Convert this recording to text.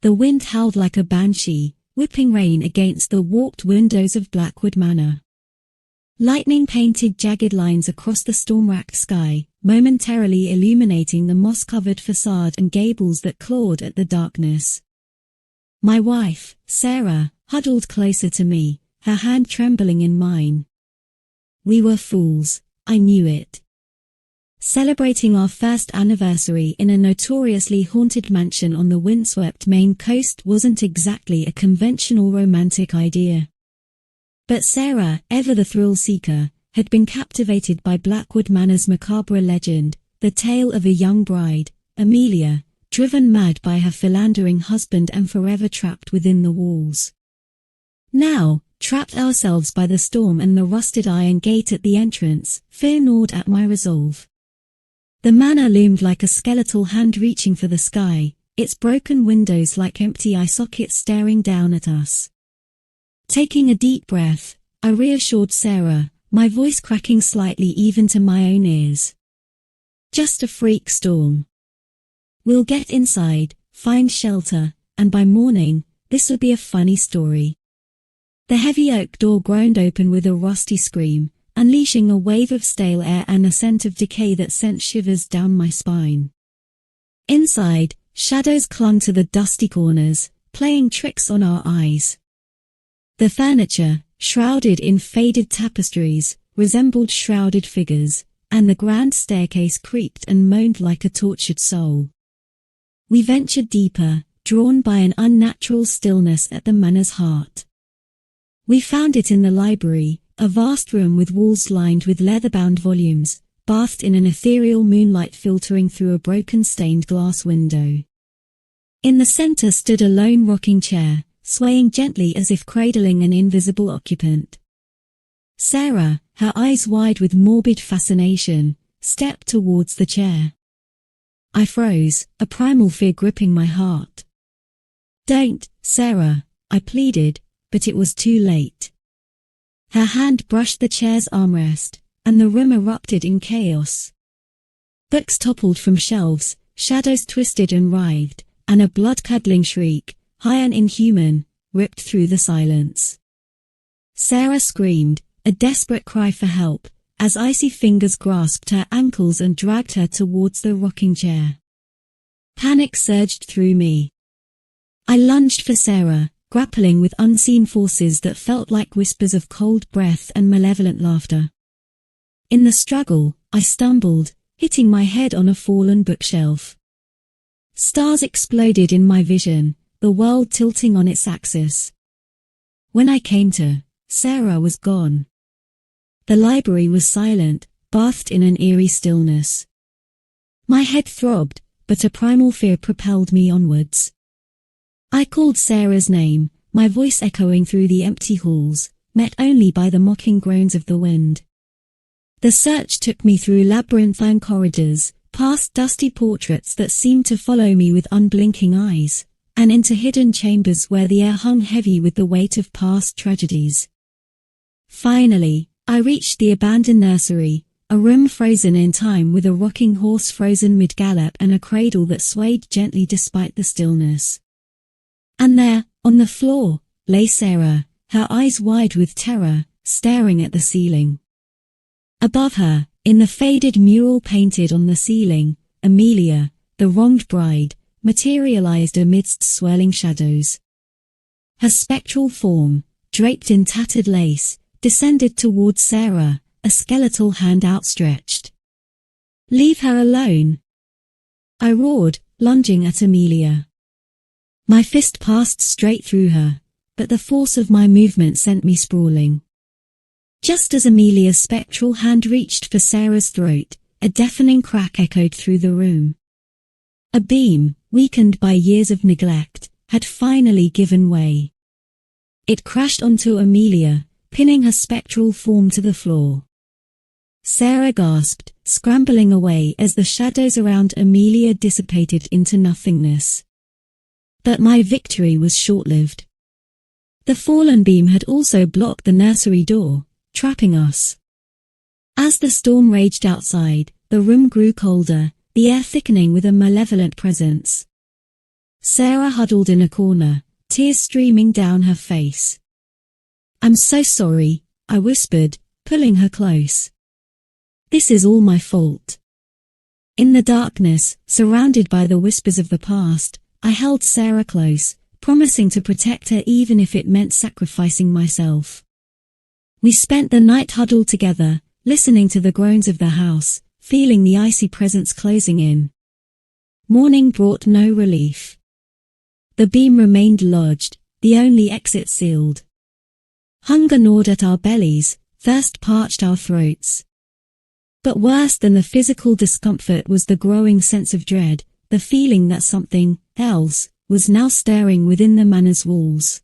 The wind howled like a banshee, whipping rain against the warped windows of Blackwood Manor. Lightning painted jagged lines across the storm-racked sky, momentarily illuminating the moss-covered facade and gables that clawed at the darkness. My wife, Sarah, huddled closer to me, her hand trembling in mine. We were fools, I knew it. Celebrating our first anniversary in a notoriously haunted mansion on the windswept Maine coast wasn't exactly a conventional romantic idea. But Sarah, ever the thrill-seeker, had been captivated by Blackwood Manor's macabre legend, the tale of a young bride, Amelia, driven mad by her philandering husband and forever trapped within the walls. Now, trapped ourselves by the storm and the rusted iron gate at the entrance, fear gnawed at my resolve. The manor loomed like a skeletal hand reaching for the sky, its broken windows like empty eye sockets staring down at us. Taking a deep breath, I reassured Sarah, my voice cracking slightly even to my own ears. Just a freak storm. We'll get inside, find shelter, and by morning, this'll be a funny story. The heavy oak door groaned open with a rusty scream, unleashing a wave of stale air and a scent of decay that sent shivers down my spine. Inside, shadows clung to the dusty corners, playing tricks on our eyes. The furniture, shrouded in faded tapestries, resembled shrouded figures, and the grand staircase creaked and moaned like a tortured soul. We ventured deeper, drawn by an unnatural stillness at the manor's heart. We found it in the library, a vast room with walls lined with leather-bound volumes, bathed in an ethereal moonlight filtering through a broken stained glass window. In the center stood a lone rocking chair, swaying gently as if cradling an invisible occupant. Sarah, her eyes wide with morbid fascination, stepped towards the chair. I froze, a primal fear gripping my heart. "Don't, Sarah," I pleaded, but it was too late. Her hand brushed the chair's armrest, and the room erupted in chaos. Books toppled from shelves, shadows twisted and writhed, and a blood-curdling shriek, high and inhuman, ripped through the silence. Sarah screamed, a desperate cry for help, as icy fingers grasped her ankles and dragged her towards the rocking chair. Panic surged through me. I lunged for Sarah, grappling with unseen forces that felt like whispers of cold breath and malevolent laughter. In the struggle, I stumbled, hitting my head on a fallen bookshelf. Stars exploded in my vision, the world tilting on its axis. When I came to, Sarah was gone. The library was silent, bathed in an eerie stillness. My head throbbed, but a primal fear propelled me onwards. I called Sarah's name, my voice echoing through the empty halls, met only by the mocking groans of the wind. The search took me through labyrinthine corridors, past dusty portraits that seemed to follow me with unblinking eyes, and into hidden chambers where the air hung heavy with the weight of past tragedies. Finally, I reached the abandoned nursery, a room frozen in time with a rocking horse frozen mid-gallop and a cradle that swayed gently despite the stillness. And there, on the floor, lay Sarah, her eyes wide with terror, staring at the ceiling. Above her, in the faded mural painted on the ceiling, Amelia, the wronged bride, materialized amidst swirling shadows. Her spectral form, draped in tattered lace, descended towards Sarah, a skeletal hand outstretched. "Leave her alone!" I roared, lunging at Amelia. My fist passed straight through her, but the force of my movement sent me sprawling. Just as Amelia's spectral hand reached for Sarah's throat, a deafening crack echoed through the room. A beam, weakened by years of neglect, had finally given way. It crashed onto Amelia, pinning her spectral form to the floor. Sarah gasped, scrambling away as the shadows around Amelia dissipated into nothingness. But my victory was short-lived. The fallen beam had also blocked the nursery door, trapping us. As the storm raged outside, the room grew colder, the air thickening with a malevolent presence. Sarah huddled in a corner, tears streaming down her face. "I'm so sorry," I whispered, pulling her close. "This is all my fault." In the darkness, surrounded by the whispers of the past, I held Sarah close, promising to protect her even if it meant sacrificing myself. We spent the night huddled together, listening to the groans of the house, feeling the icy presence closing in. Morning brought no relief. The beam remained lodged, the only exit sealed. Hunger gnawed at our bellies, thirst parched our throats. But worse than the physical discomfort was the growing sense of dread, the feeling that something else was now stirring within the manor's walls.